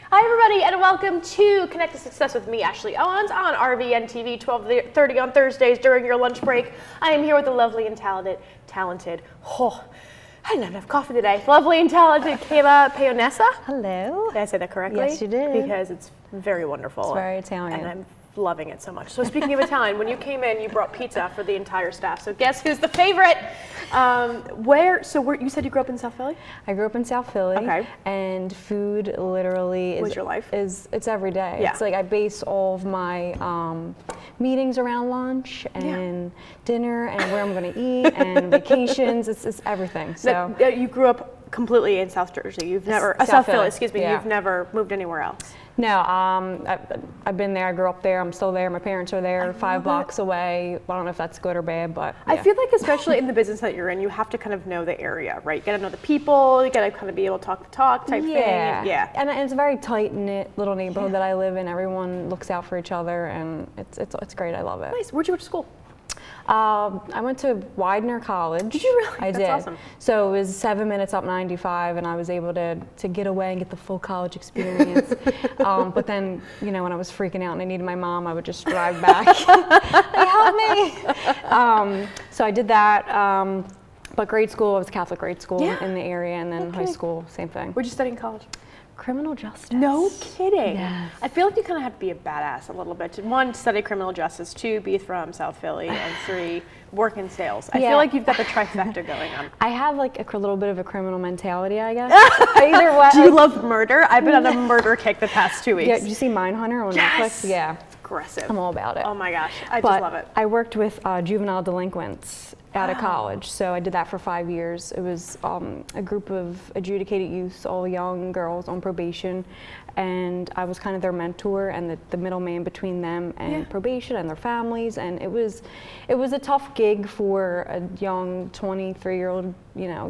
Hi everybody, and welcome to Connect to Success with me, Ashley Owens, on RVN TV, 12:30 on Thursdays during your lunch break. I am here with the lovely and talented, I didn't have enough coffee today, lovely and talented Kayla Paonessa. Hello. Did I say that correctly? Yes, you did. Because it's very wonderful. It's very Italian. And I'm loving it so much. So speaking of Italian, when you came in, you brought pizza for the entire staff. So guess who's the favorite? You said you grew up in South Philly? I grew up in South Philly. Okay. And food literally Was your life? It's every day. Yeah. It's like I base all of my meetings around lunch and dinner and where I'm going to eat and vacations. It's everything. So you grew up completely in South Jersey. You've never South Philly. Excuse me. Yeah. You've never moved anywhere else. No, I've been there. I grew up there. I'm still there. My parents are there, 5 blocks away. I don't know if that's good or bad, but yeah. I feel like, especially in the business that you're in, you have to kind of know the area, right? You got to know the people. You got to kind of be able to talk the talk type thing. Yeah. And it's a very tight knit little neighborhood that I live in. Everyone looks out for each other, and it's great. I love it. Nice. Where'd you go to school? I went to Widener College. Did you really? I did. That's awesome. So it was 7 minutes up 95, and I was able to get away and get the full college experience. But then, when I was freaking out and I needed my mom, I would just drive back. Like, help me! So I did that. But grade school, I was Catholic grade school in the area, and then high school, same thing. Where'd you study in college? Criminal justice. No kidding. Yes. I feel like you kind of have to be a badass a little bit. To, 1, study criminal justice, 2, be from South Philly, and 3, work in sales. I feel like you've got the trifecta going on. I have like a little bit of a criminal mentality, I guess. Either way. Do you love murder? I've been on a murder kick the past 2 weeks. Yeah, did you see Mindhunter on Netflix? Yeah. It's aggressive. I'm all about it. Oh my gosh, I just love it. I worked with juvenile delinquents out of college, so I did that for 5 years. It was a group of adjudicated youths, all young girls on probation, and I was kind of their mentor and the middleman between them and probation and their families. And it was a tough gig for a young 23-year-old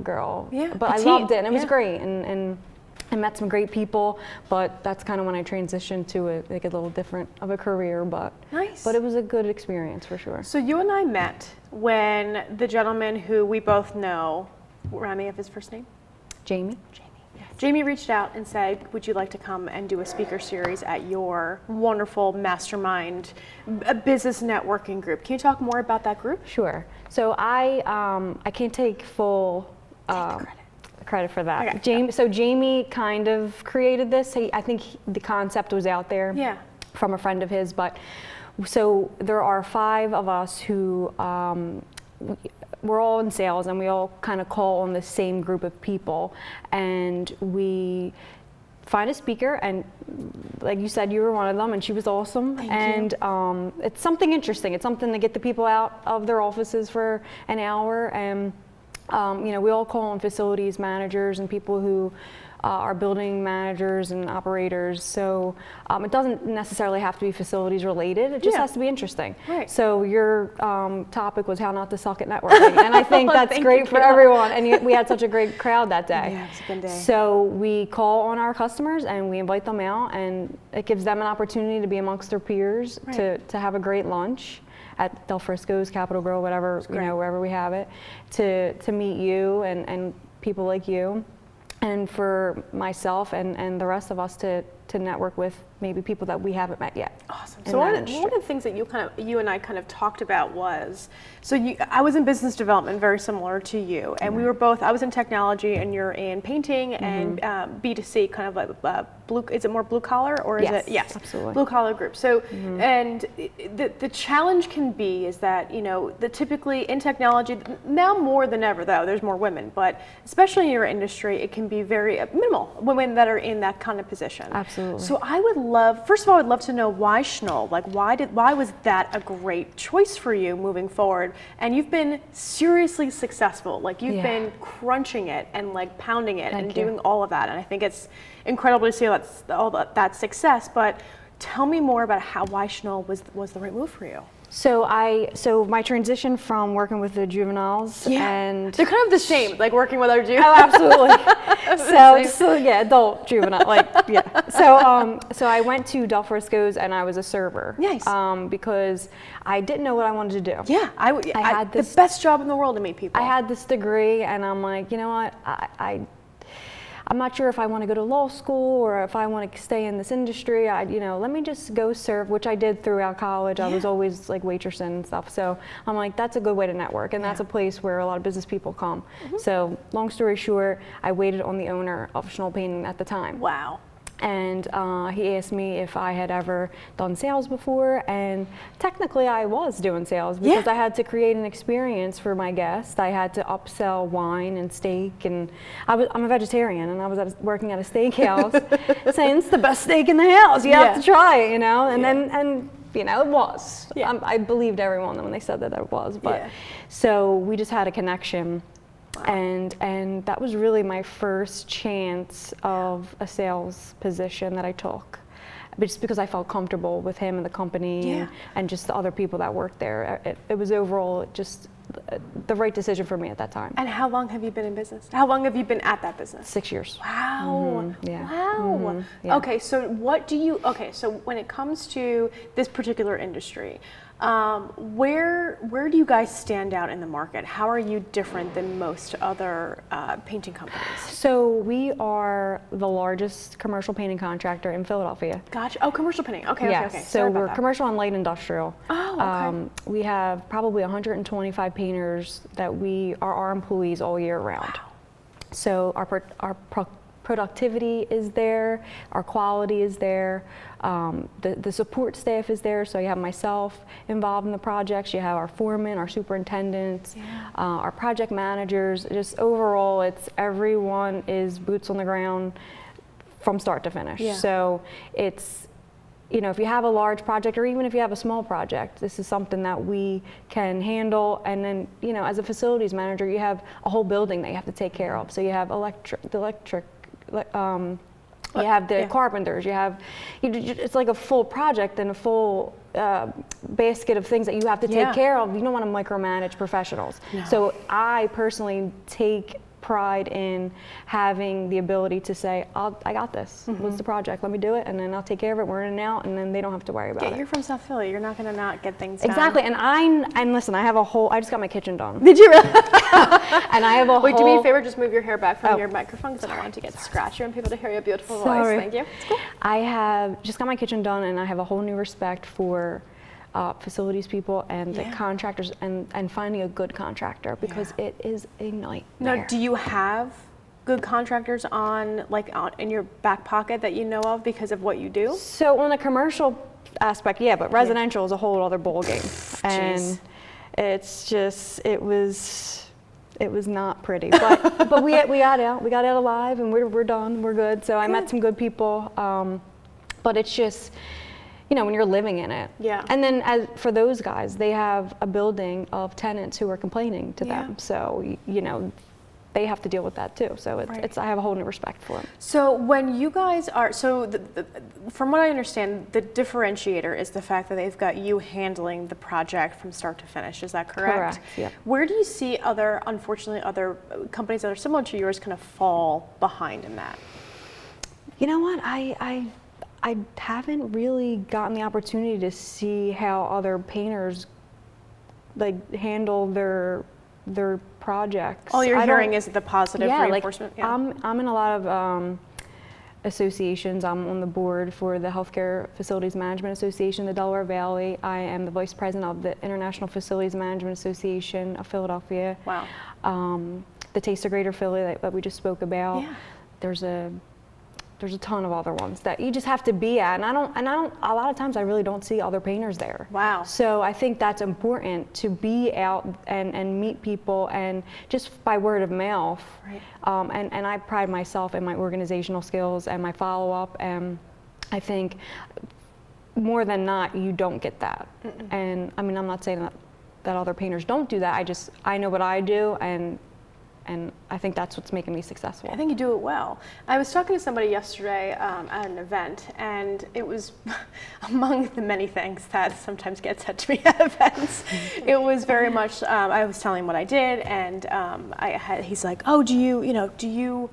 girl. Yeah, but I loved it, and it was great. And I met some great people, but that's kind of when I transitioned to a little different of a career. But it was a good experience for sure. So you and I met when the gentleman who we both know, remind me of his first name? Jamie. Yes. Jamie reached out and said, would you like to come and do a speaker series at your wonderful mastermind business networking group? Can you talk more about that group? Sure. So I can't take full credit for that. Okay. Jamie kind of created this. I think the concept was out there from a friend of his, but so there are 5 of us who we're all in sales, and we all kind of call on the same group of people, and we find a speaker, and like you said, you were one of them, and she was awesome. Thank you. It's something interesting. It's something to get the people out of their offices for an hour, and we all call on facilities managers and people who are building managers and operators. So it doesn't necessarily have to be facilities related. It just has to be interesting. Right. So your topic was how not to suck at networking. And I think that's great for everyone. And we had such a great crowd that day. Yeah, it was a good day. So we call on our customers and we invite them out, and it gives them an opportunity to be amongst their peers, to have a great lunch at Del Frisco's, Capitol Grill, whatever, wherever we have it, to meet you and people like you, and for myself and the rest of us to network with maybe people that we haven't met yet. Awesome. So one of the things that you and I kind of talked about was, I was in business development, very similar to you, and we were both, I was in technology and you're in painting and B2C, kind of like is it more blue collar or is it? Yes, absolutely. Blue collar group. So, and the challenge can be is that, typically in technology, now more than ever though, there's more women, but especially in your industry, it can be very minimal women that are in that kind of position. Absolutely. So I would first of all, I'd love to know why Schnoll. Like, why was that a great choice for you moving forward? And you've been seriously successul. Like, you've been crunching it and like pounding it and doing all of that. And I think it's incredible to see all that success. But tell me more about why Schnoll was the right move for you. So my transition from working with the juveniles and they're kind of the same, like working with our juveniles. Oh, absolutely. so adult juvenile, So I went to Del Frisco's and I was a server. Nice. Because I didn't know what I wanted to do. Yeah, I had the best job in the world to meet people. I had this degree, and I'm like, you know what, I'm not sure if I want to go to law school or if I want to stay in this industry. Let me just go serve, which I did throughout college. I was always like waitressing and stuff. So I'm like, that's a good way to network, and that's a place where a lot of business people come. So long story short, I waited on the owner of Schnoll Painting at the time. Wow. And he asked me if I had ever done sales before, and technically I was doing sales because I had to create an experience for my guests. I had to upsell wine and steak, and I'm a vegetarian, and I was working at a steakhouse saying it's the best steak in the house. You have to try it, and it was. I believed everyone when they said that it was, but so we just had a connection. And that was really my first chance of a sales position that I took, but just because I felt comfortable with him and the company and just the other people that worked there. It was overall just the right decision for me at that time. And how long have you been in business? How long have you been at that business? 6 years. Wow. Wow. Okay, so so when it comes to this particular industry, where do you guys stand out in the market? How are you different than most other painting companies? So we are the largest commercial painting contractor in Philadelphia. Gotcha. Oh, commercial painting. Okay, yes. okay. So we're commercial and light industrial. Oh, okay. We have probably 125 painters that are our employees all year round. Wow. So our productivity is there, our quality is there, the support staff is there. So you have myself involved in the projects, you have our foreman, our superintendents, our project managers. Just overall, everyone is boots on the ground from start to finish. So it's, if you have a large project, or even if you have a small project, this is something that we can handle. And then, as a facilities manager, you have a whole building that you have to take care of. So you have you have the carpenters, it's like a full project and a full basket of things that you have to take care of. You don't want to micromanage professionals. No. So I personally take pride in having the ability to say, I got this. What's the project? Let me do it, and then I'll take care of it. We're in and out, and then they don't have to worry about it. You're from South Philly. You're not going to not get things done. Exactly. And listen, I just got my kitchen done. Did you really? And I have a Wait, do me a favor, just move your hair back from your microphone, because I don't want to get scratchy and people to hear your beautiful voice. Thank you. Cool. I have just got my kitchen done, and I have a whole new respect for facilities people and the contractors, and finding a good contractor, because it is a nightmare. Now, do you have good contractors in your back pocket that you know of because of what you do? So on the commercial aspect, but residential is a whole other ballgame. And it's just, it was not pretty, but we got out alive, and we're done, we're good. So I met some good people, but it's just, when you're living in it. And then for those guys, they have a building of tenants who are complaining to them. So, they have to deal with that too. So I have a whole new respect for them. So when you guys are, from what I understand, the differentiator is the fact that they've got you handling the project from start to finish. Is that correct? Correct, yep. Where do you see other companies that are similar to yours kind of fall behind in that? You know what? I haven't really gotten the opportunity to see how other painters handle their projects. All you're hearing is the positive reinforcement. I'm in a lot of associations. I'm on the board for the Healthcare Facilities Management Association, the Delaware Valley. I am the vice president of the International Facilities Management Association of Philadelphia. Wow. The Taste of Greater Philly that we just spoke about. There's a ton of other ones that you just have to be at, and I don't. A lot of times, I really don't see other painters there. Wow. So I think that's important, to be out and meet people, and just by word of mouth. Right. And I pride myself in my organizational skills and my follow-up, and I think more than not, you don't get that. And I mean, I'm not saying that other painters don't do that. I know what I do, and I think that's what's making me successful. I think you do it well. I was talking to somebody yesterday at an event, and it was among the many things that sometimes get said to me at events. It was very much, I was telling him what I did, and he's like, oh, do you,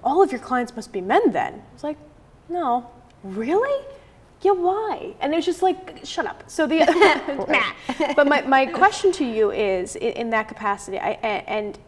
all of your clients must be men then? I was like, no. Really? Yeah, why? And it's just like, shut up. So but my question to you is, in that capacity, and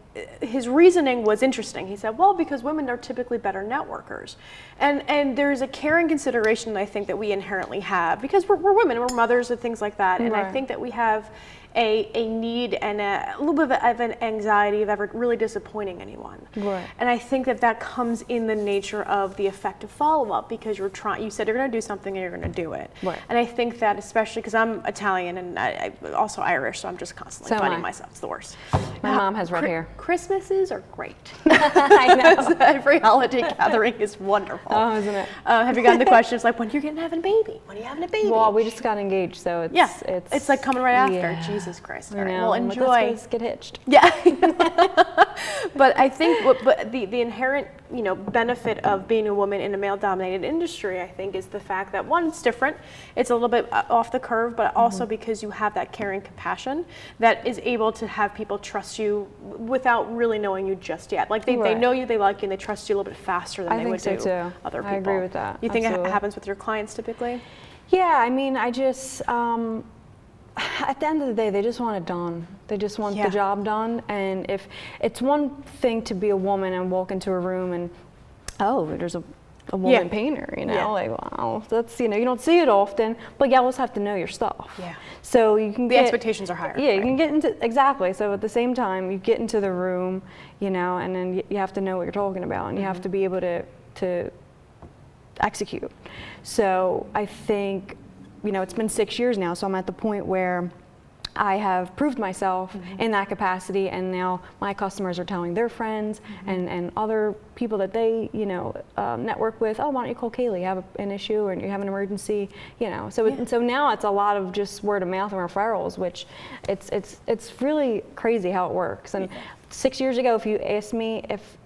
his reasoning was interesting. He said, well, because women are typically better networkers. And there's a caring consideration I think that we inherently have, because we're women, we're mothers and things like that. And I think that we have a need and a little bit of an anxiety of ever really disappointing anyone. Right. And I think that comes in the nature of the effective follow-up, because you said you're going to do something and you're going to do it. Right. And I think that, especially because I'm Italian and I also Irish, so I'm just constantly fighting myself. It's the worst. My mom has red hair. Christmases are great. I know. Every holiday gathering is wonderful. Oh, isn't it? Have you gotten the questions like, when are you going to have a baby? When are you having a baby? Well, we just got engaged, so it's like coming right after. Jesus Christ. All right. Well, enjoy. Let's get hitched. Yeah. But I think the inherent, benefit of being a woman in a male-dominated industry, I think, is the fact that, one, it's different. It's a little bit off the curve, but also because you have that caring compassion that is able to have people trust you without really knowing you just yet. Like they know you, they like you, and they trust you a little bit faster than they would do other people. I agree with that. You think it happens with your clients typically? Yeah, I mean, I just, at the end of the day, they just want it done. They just want the job done. And if it's one thing to be a woman and walk into a room and, there's a woman painter, like, wow, that's, you don't see it often, but you always have to know your stuff. Yeah. So you can the expectations are higher. Yeah, you can get into, exactly. So at the same time, you get into the room, and then you have to know what you're talking about, and you have to be able to execute. So I think, it's been 6 years now, so I'm at the point where I have proved myself in that capacity, and now my customers are telling their friends and other people that they, network with, why don't you call Kayla? You have an issue or you have an emergency, So now it's a lot of just word of mouth and referrals, which it's really crazy how it works. And 6 years ago, if you asked me if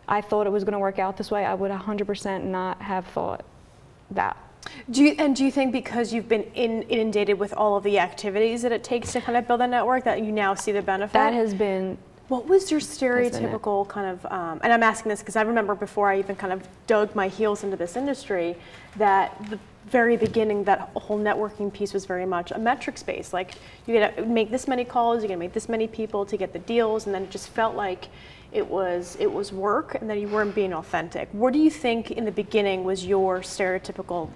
I thought it was going to work out this way, I would 100% not have thought that. Do you think because you've been inundated with all of the activities that it takes to kind of build a network that you now see the benefit? That has been. What was your stereotypical kind of, and I'm asking this because I remember before I even kind of dug my heels into this industry, that the very beginning, that whole networking piece was very much a metrics based. Like, you gotta make this many calls, you gotta make this many people to get the deals, and then it just felt like it was work, and that you weren't being authentic. What do you think in the beginning was your stereotypical,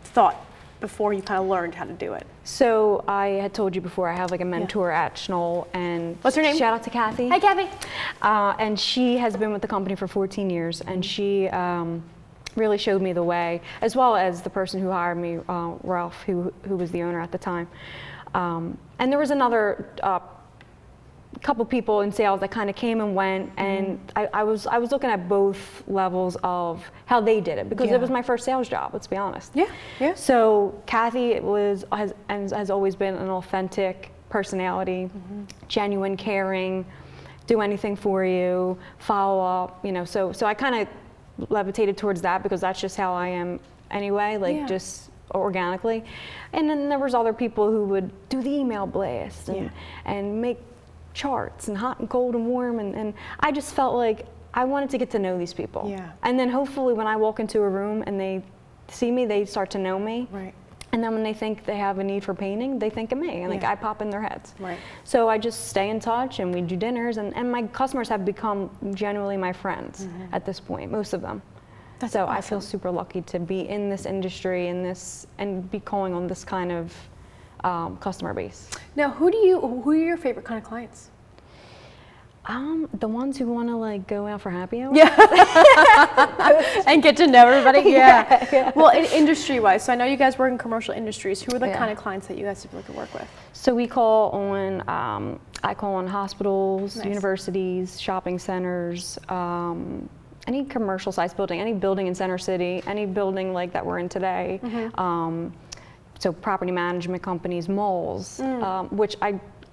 thought before you kind of learned how to do it? So I had told you before, I have like a mentor at Schnoll, and what's her name? Shout out to Kathy. Hi, Kathy. And she has been with the company for 14 years, and she really showed me the way, as well as the person who hired me, Ralph, who was the owner at the time. And there was another couple people in sales that kind of came and went, and I was looking at both levels of how they did it, because it was my first sales job, let's be honest. Yeah. So Kathy has always been an authentic personality, genuine, caring, do anything for you, follow up, so I kind of levitated towards that, because that's just how I am anyway, just organically. And then there was other people who would do the email blast and make charts and hot and cold and warm, and I just felt like I wanted to get to know these people. Yeah. And then hopefully when I walk into a room and they see me, they start to know me. Right. And then when they think they have a need for painting, they think of me, and I pop in their heads. Right. So I just stay in touch, and we do dinners, and my customers have become genuinely my friends at this point, most of them. That's so awesome. I feel super lucky to be in this industry and be calling on this kind of customer base. Now, who are your favorite kind of clients? The ones who want to go out for happy hour. Yeah. And get to know everybody. Yeah. Well, industry-wise, so I know you guys work in commercial industries. Who are the kind of clients that you guys typically work with? So we call on, I call on hospitals, universities, shopping centers, any commercial size building, any building in Center City, any building like that we're in today. So property management companies, malls, which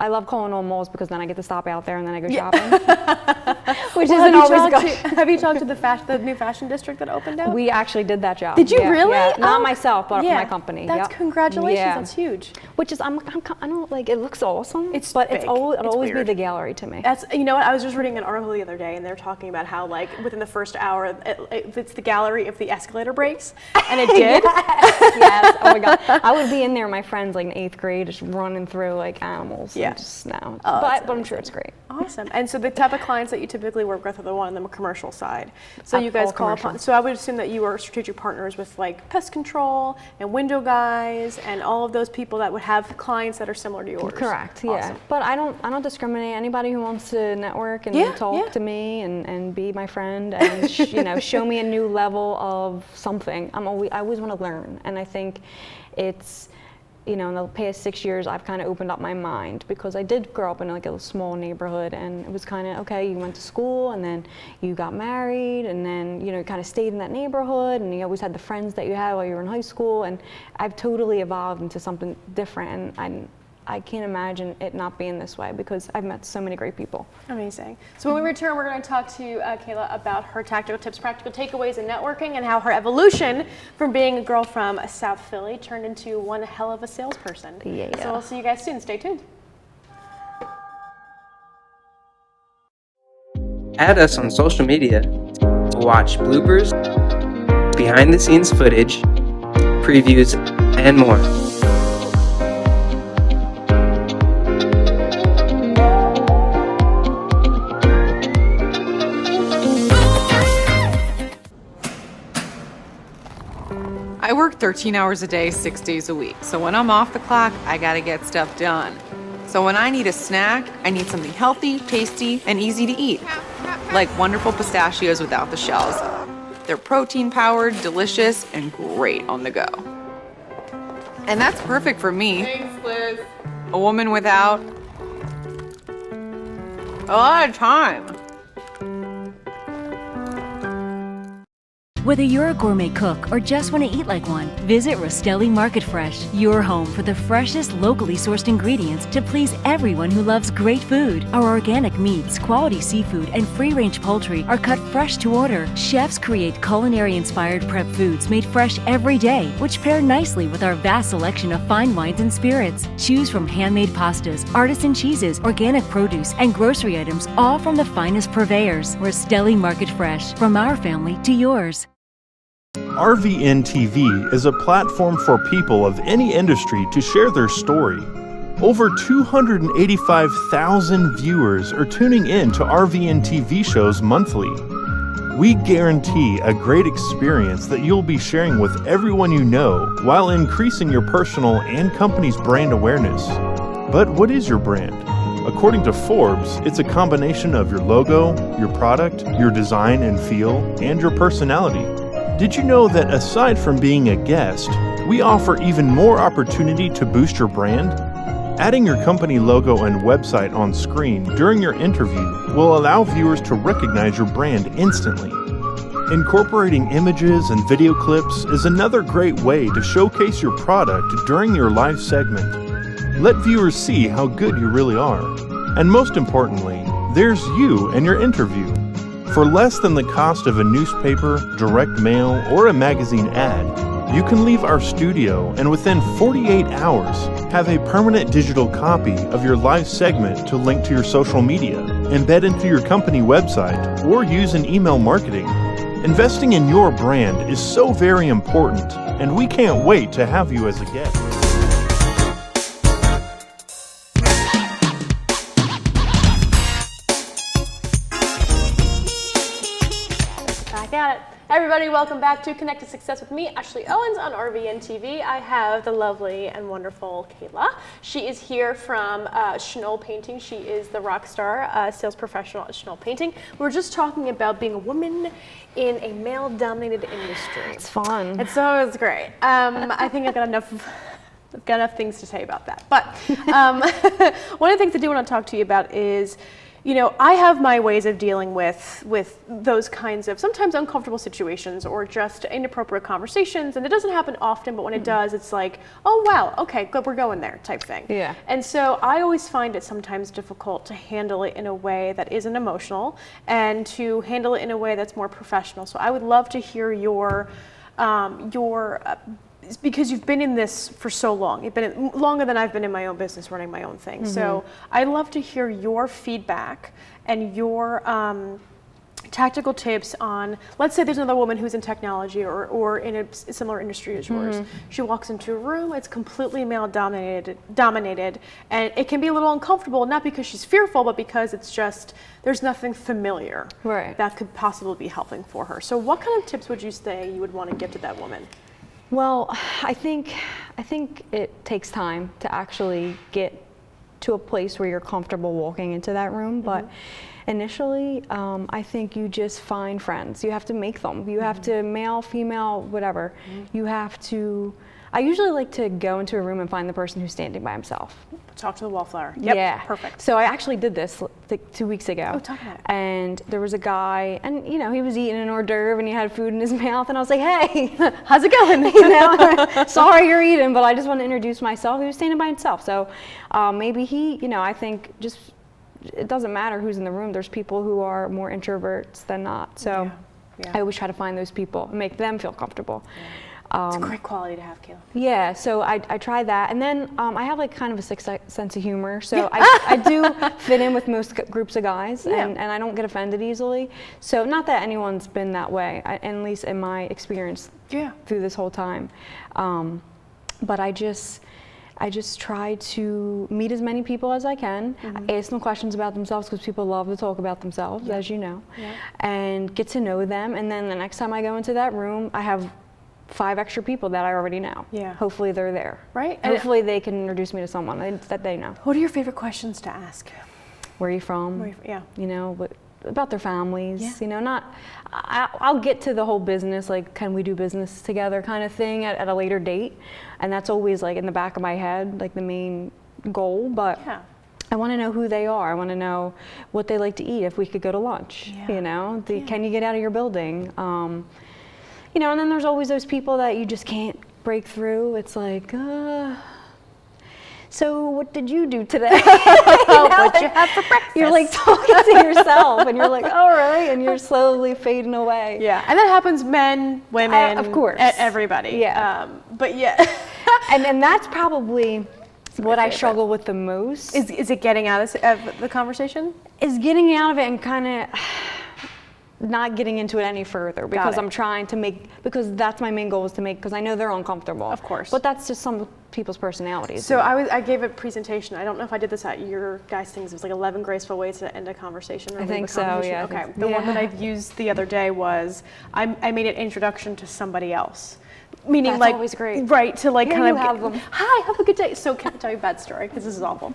I love calling on malls, because then I get to stop out there and then I go shopping, which isn't always good. Have you talked to the new fashion district that opened out? We actually did that job. Did you really? Yeah. Not myself, but my company. That's congratulations. Yeah. That's huge. Which is I don't like. It looks awesome. It'll always be the gallery to me. That's what I was just reading an article the other day, and they're talking about how within the first hour, it's the gallery if the escalator breaks, and it did. Yes. Oh my God. I would be in there, my friends, in 8th grade, just running through like animals. Yeah. just no. But I'm sure it's great. Awesome. And so the type of clients that you typically work with are the one on the commercial side. So you guys call upon. So I would assume that you are strategic partners with like pest control and window guys and all of those people that would have clients that are similar to yours. Correct. Yeah. But I don't discriminate. Anybody who wants to network and talk to me and be my friend and show me a new level of something. I always want to learn, and I think it's. In the past 6 years, I've kind of opened up my mind because I did grow up in like a small neighborhood, and it was kind of, okay, you went to school and then you got married and then, you kind of stayed in that neighborhood and you always had the friends that you had while you were in high school, and I've totally evolved into something different, and I can't imagine it not being this way because I've met so many great people. Amazing. So when we return, we're going to talk to Kayla about her tactical tips, practical takeaways in networking, and how her evolution from being a girl from South Philly turned into one hell of a salesperson. Yeah. So we'll see you guys soon. Stay tuned. Add us on social media to watch bloopers, behind the scenes footage, previews, and more. I work 13 hours a day, 6 days a week. So when I'm off the clock, I gotta get stuff done. So when I need a snack, I need something healthy, tasty, and easy to eat. Like wonderful pistachios without the shells. They're protein-powered, delicious, and great on the go. And that's perfect for me. Thanks, Liz. A woman without a lot of time. Whether you're a gourmet cook or just want to eat like one, visit Rostelli Market Fresh, your home for the freshest, locally sourced ingredients to please everyone who loves great food. Our organic meats, quality seafood, and free-range poultry are cut fresh to order. Chefs create culinary-inspired prep foods made fresh every day, which pair nicely with our vast selection of fine wines and spirits. Choose from handmade pastas, artisan cheeses, organic produce, and grocery items, all from the finest purveyors. Rostelli Market Fresh, from our family to yours. RVN TV is a platform for people of any industry to share their story. Over 285,000 viewers are tuning in to RVN TV shows monthly. We guarantee a great experience that you'll be sharing with everyone you know while increasing your personal and company's brand awareness. But what is your brand? According to Forbes, it's a combination of your logo, your product, your design and feel, and your personality. Did you know that aside from being a guest, we offer even more opportunity to boost your brand? Adding your company logo and website on screen during your interview will allow viewers to recognize your brand instantly. Incorporating images and video clips is another great way to showcase your product during your live segment. Let viewers see how good you really are. And most importantly, there's you and your interview. For less than the cost of a newspaper, direct mail, or a magazine ad, you can leave our studio and within 48 hours have a permanent digital copy of your live segment to link to your social media, embed into your company website, or use in email marketing. Investing in your brand is so very important, and we can't wait to have you as a guest. Got it. Everybody, welcome back to Connect to Success with me, Ashley Owens on RVN TV. I have the lovely and wonderful Kayla. She is here from Schnoll Painting. She is the rock star sales professional at Schnoll Painting. We were just talking about being a woman in a male-dominated industry. It's fun. And so it was great. I think I've got enough things to say about that. But one of the things I do want to talk to you about is, I have my ways of dealing with those kinds of sometimes uncomfortable situations or just inappropriate conversations. And it doesn't happen often, but when it does, it's like, oh, wow, okay, good, we're going there type thing. Yeah. And so I always find it sometimes difficult to handle it in a way that isn't emotional and to handle it in a way that's more professional. So I would love to hear your because you've been in this for so long. You've been longer than I've been in my own business running my own thing. Mm-hmm. So I'd love to hear your feedback and your tactical tips on, let's say there's another woman who's in technology or in a similar industry as yours. She walks into a room, it's completely male dominated, and it can be a little uncomfortable, not because she's fearful, but because it's just, there's nothing familiar that could possibly be helping for her. So what kind of tips would you say you would want to give to that woman? Well, I think it takes time to actually get to a place where you're comfortable walking into that room, but initially, I think you just find friends. You have to make them. You have to, male, female, whatever. You have to, I usually like to go into a room and find the person who's standing by himself. Talk to the wallflower. Yep, yeah. Perfect. So I actually did this like 2 weeks ago. Oh, talk about it. And there was a guy, and you know, he was eating an hors d'oeuvre and he had food in his mouth, and I was like, hey, how's it going? You know, sorry you're eating, but I just want to introduce myself. He was standing by himself. So maybe he, you know, I think just, it doesn't matter who's in the room. There's people who are more introverts than not. So I always try to find those people and make them feel comfortable. It's a great quality to have, Kayla. Yeah, so I tried that. And then I have like kind of a sixth sense of humor. So I do fit in with most groups of guys, and I don't get offended easily. So not that anyone's been that way, at least in my experience through this whole time. But I just try to meet as many people as I can, ask them questions about themselves, because people love to talk about themselves, as you know, and get to know them. And then the next time I go into that room, I have 5 extra people that I already know. Yeah. Hopefully they're there. Right. And hopefully they can introduce me to someone that they know. What are your favorite questions to ask? Where are you from? You know, about their families. You know, I'll get to the whole business, like, can we do business together kind of thing at a later date. And that's always like in the back of my head, like the main goal. But I want to know who they are. I want to know what they like to eat, if we could go to lunch, you know, can you get out of your building? You know, and then there's always those people that you just can't break through. It's like, so what did you do today? What'd you have for breakfast? You're like talking to yourself, and you're like, all right, and you're slowly fading away. Yeah, and that happens men, women, of course, everybody. Yeah, but and that's probably what I struggle with the most. Is it getting out of the conversation? Is getting out of it and kind of not getting into it any further, because I'm trying to because that's my main goal, is to make, because I know they're uncomfortable. Of course. But that's just some people's personalities. So I gave a presentation. I don't know if I did this at your guys' things. It was like 11 graceful ways to end a conversation. I think so, yeah. Okay. The one that I used the other day was, I made an introduction to somebody else. Meaning, that's like, always great. Right, to like kind of have them. Hi, have a good day. So can I tell you a bad story, because this is awful.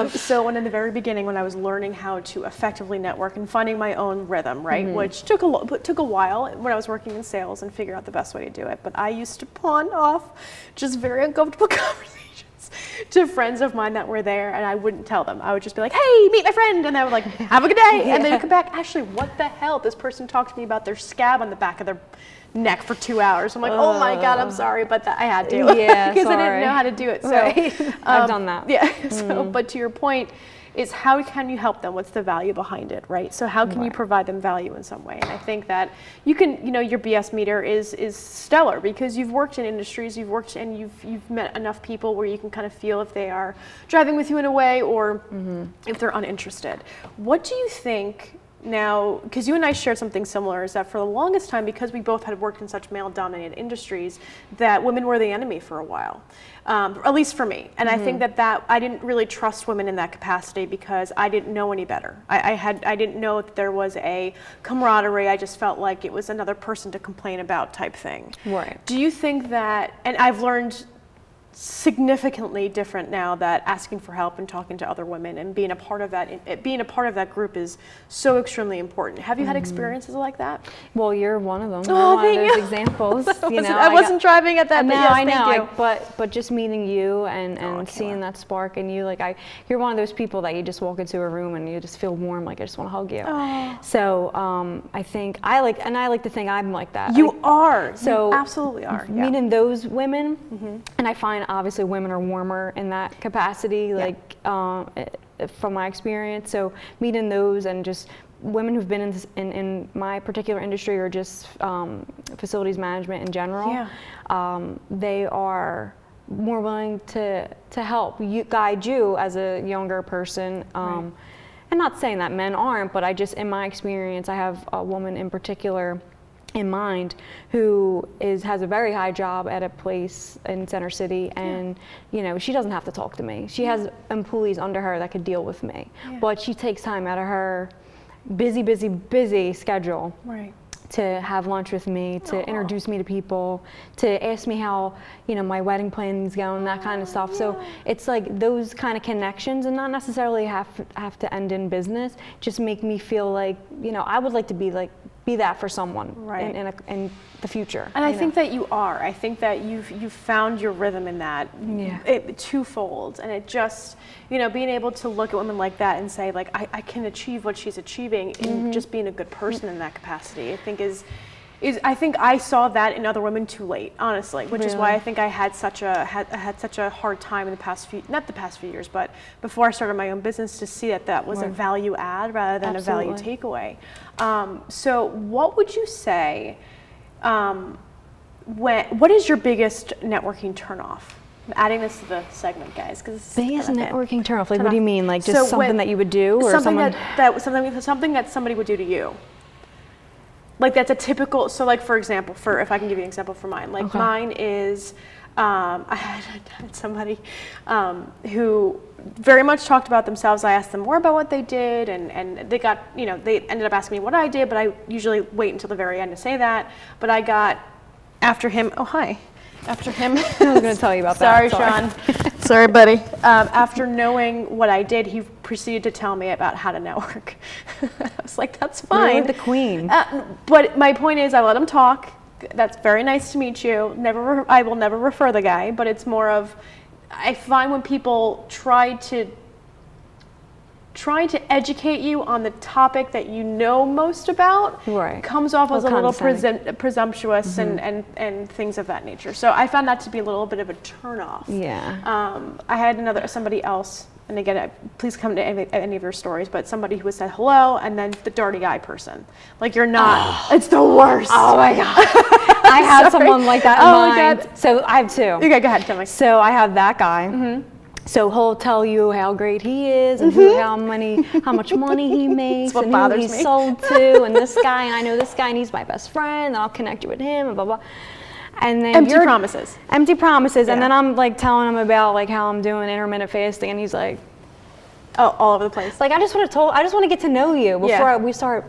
So when in the very beginning, when I was learning how to effectively network and finding my own rhythm, right, which took a while when I was working in sales and figure out the best way to do it. But I used to pawn off just very uncomfortable conversations to friends of mine that were there, and I wouldn't tell them. I would just be like, hey, meet my friend, and they would like, have a good day, and they'd come back, Ashley, what the hell? This person talked to me about their scab on the back of their neck for 2 hours. I'm like, oh my God, I'm sorry, but I had to. Yeah, because I didn't know how to do it. So I've done that. Yeah. So, but to your point, is how can you help them? What's the value behind it, right? So how can you provide them value in some way? And I think that you can, you know, your BS meter is stellar, because you've worked in industries, you've worked and you've met enough people where you can kind of feel if they are driving with you in a way, or if they're uninterested. What do you think? Now, because you and I shared something similar, is that for the longest time, because we both had worked in such male-dominated industries, that women were the enemy for a while, at least for me. And I think that I didn't really trust women in that capacity, because I didn't know any better. I didn't know that there was a camaraderie. I just felt like it was another person to complain about type thing. Right. Do you think that, and I've learned significantly different now, that asking for help and talking to other women and being a part of that group is so extremely important. Have you had experiences like that? Well, you're one of them. You're one of those examples. You know, I wasn't driving at that. No, yes, I know. thank you. But just meeting you and seeing that spark in you, like you're one of those people that you just walk into a room and you just feel warm, like I just want to hug you. Oh. So I think I like to think I'm like that. You are. So you absolutely are. Yeah. Meeting those women, and I find obviously women are warmer in that capacity, like from my experience. So meeting those, and just women who've been in my particular industry, or just facilities management in general, they are more willing to help guide you as a younger person, and not saying that men aren't, but I just, in my experience, I have a woman in particular in mind who has a very high job at a place in Center City, and you know, she doesn't have to talk to me. She has employees under her that could deal with me, but she takes time out of her busy schedule to have lunch with me, to introduce me to people, to ask me how, you know, my wedding planning's going, that kind of stuff. So it's like those kind of connections, and not necessarily have to end in business, just make me feel like, you know, I would like to be that for someone in the future. And I think that you are. I think that you've found your rhythm in that twofold. And it just, you know, being able to look at women like that and say, like, I can achieve what she's achieving in just being a good person in that capacity, I think is I think I saw that in other women too late, honestly, which is why I think I had such a hard time in the past not the past few years, but before I started my own business, to see that was a value add rather than a value takeaway. So what would you say, what is your biggest networking turnoff? I'm adding this to the segment, guys, because biggest networking turnoff. Like, what do you mean? Like, just something that you would do, or something that somebody would do to you? Like, that's a typical. So, like, for example, if I can give you an example for mine, like mine is, I had somebody who very much talked about themselves. I asked them more about what they did, and they got, you know, they ended up asking me what I did, but I usually wait until the very end to say that. But I got after him. Oh, hi. After him. I was going to tell you about that. Sorry, Sean. Sorry, buddy. After knowing what I did, he proceeded to tell me about how to network. I was like, that's fine. You're the queen. But my point is, I let him talk. That's very nice to meet you. I will never refer the guy, but it's more of, I find when people try to educate you on the topic that you know most about, comes off as a little presumptuous and things of that nature. So I found that to be a little bit of a turnoff. I had somebody else, and again, please come to any of your stories, but somebody who said hello, and then the dirty eye person. Like, you're not, it's the worst. Oh my God. I have someone like that in mind. My God. So I have two. Okay, go ahead, tell me. So I have that guy. So he'll tell you how great he is, and how much money he makes, and who he's sold to, and this guy, and I know this guy, and he's my best friend, and I'll connect you with him, and blah blah. And then empty promises, and then I'm like telling him about like how I'm doing intermittent fasting, and he's like, oh, all over the place. Like, I just want to get to know you before we start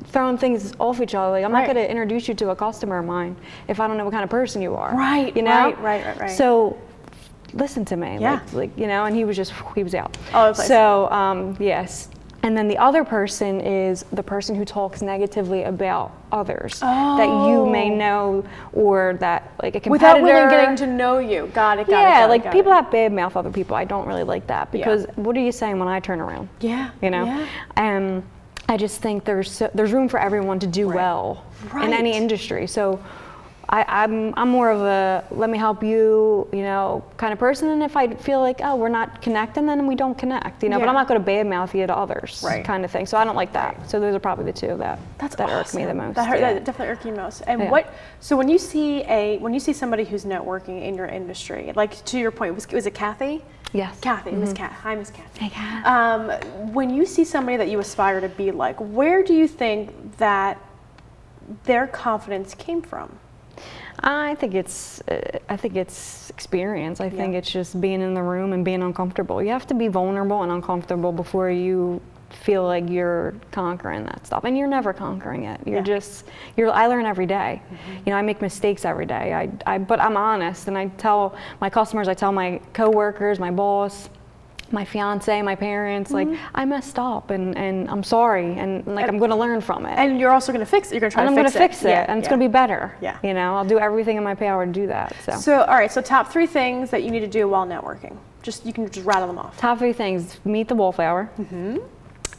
throwing things off each other. Like, I'm not going to introduce you to a customer of mine if I don't know what kind of person you are. Right. You know. Right. So listen to me, like, you know, and he was out. Oh, so yes. And then the other person is the person who talks negatively about others that you may know, or that, like, a competitor. Without really getting to know you. Got it. People that bad mouth other people. I don't really like that, because what are you saying when I turn around? Yeah. You know? Yeah. I just think there's room for everyone to do well in any industry. So I'm more of a let me help you, you know, kind of person. And if I feel like, oh, we're not connecting, then we don't connect, you know. But I'm not going to badmouth you to others, kind of thing. So I don't like that. So those are probably the two that irk me the most. That definitely irk you most. And so when you see somebody who's networking in your industry, like, to your point, was it Kathy? Yes. Kathy, Miss Kat. Hi, Miss Kathy. Hey, Kat. When you see somebody that you aspire to be like, where do you think that their confidence came from? I think it's experience. I think it's just being in the room and being uncomfortable. You have to be vulnerable and uncomfortable before you feel like you're conquering that stuff, and you're never conquering it. I learn every day. You know, I make mistakes every day. But I'm honest, and I tell my customers, I tell my coworkers, my boss, my fiance, my parents, like, I messed up, and I'm sorry, and like, I'm going to learn from it. And you're also going to fix it. You're going to try to fix it. I'm going to fix it, and it's going to be better. Yeah. You know, I'll do everything in my power to do that. So all right. So top 3 things that you need to do while networking. You can just rattle them off. Top 3 things: meet the wallflower.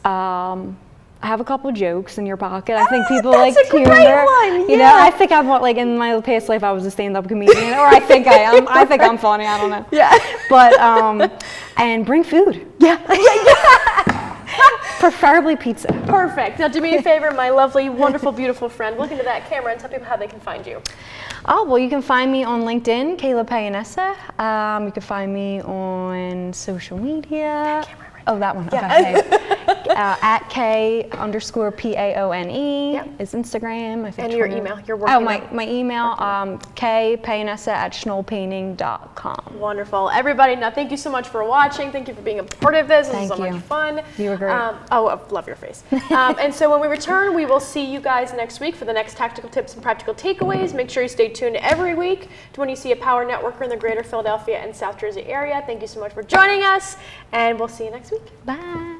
I have a couple of jokes in your pocket. I think people like humor. One. You know, I think I've like in my past life I was a stand-up comedian, or I think I am. I think I'm funny. I don't know. Yeah. But and bring food. Yeah. Preferably pizza. Perfect. Now, do me a favor, my lovely, wonderful, beautiful friend. Look into that camera and tell people how they can find you. Oh, well, you can find me on LinkedIn, Kayla Paonessa. You can find me on social media. That camera right there. Oh, that one. Okay. At K_PAONE Yep. is Instagram. I think And your Twitter. email, your work Oh, email. my email, kpaonessa@schnollpainting.com. Wonderful. Everybody, now thank you so much for watching. Thank you for being a part of this. This was Thank so you. much fun. You were great. Oh, I love your face. And so when we return, we will see you guys next week for the next tactical tips and practical takeaways. Make sure you stay tuned every week to when you see a power networker in the greater Philadelphia and South Jersey area. Thank you so much for joining us, and we'll see you next week. Bye.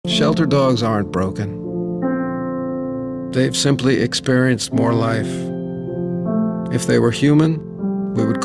Shelter dogs aren't broken. They've simply experienced more life. If they were human, we would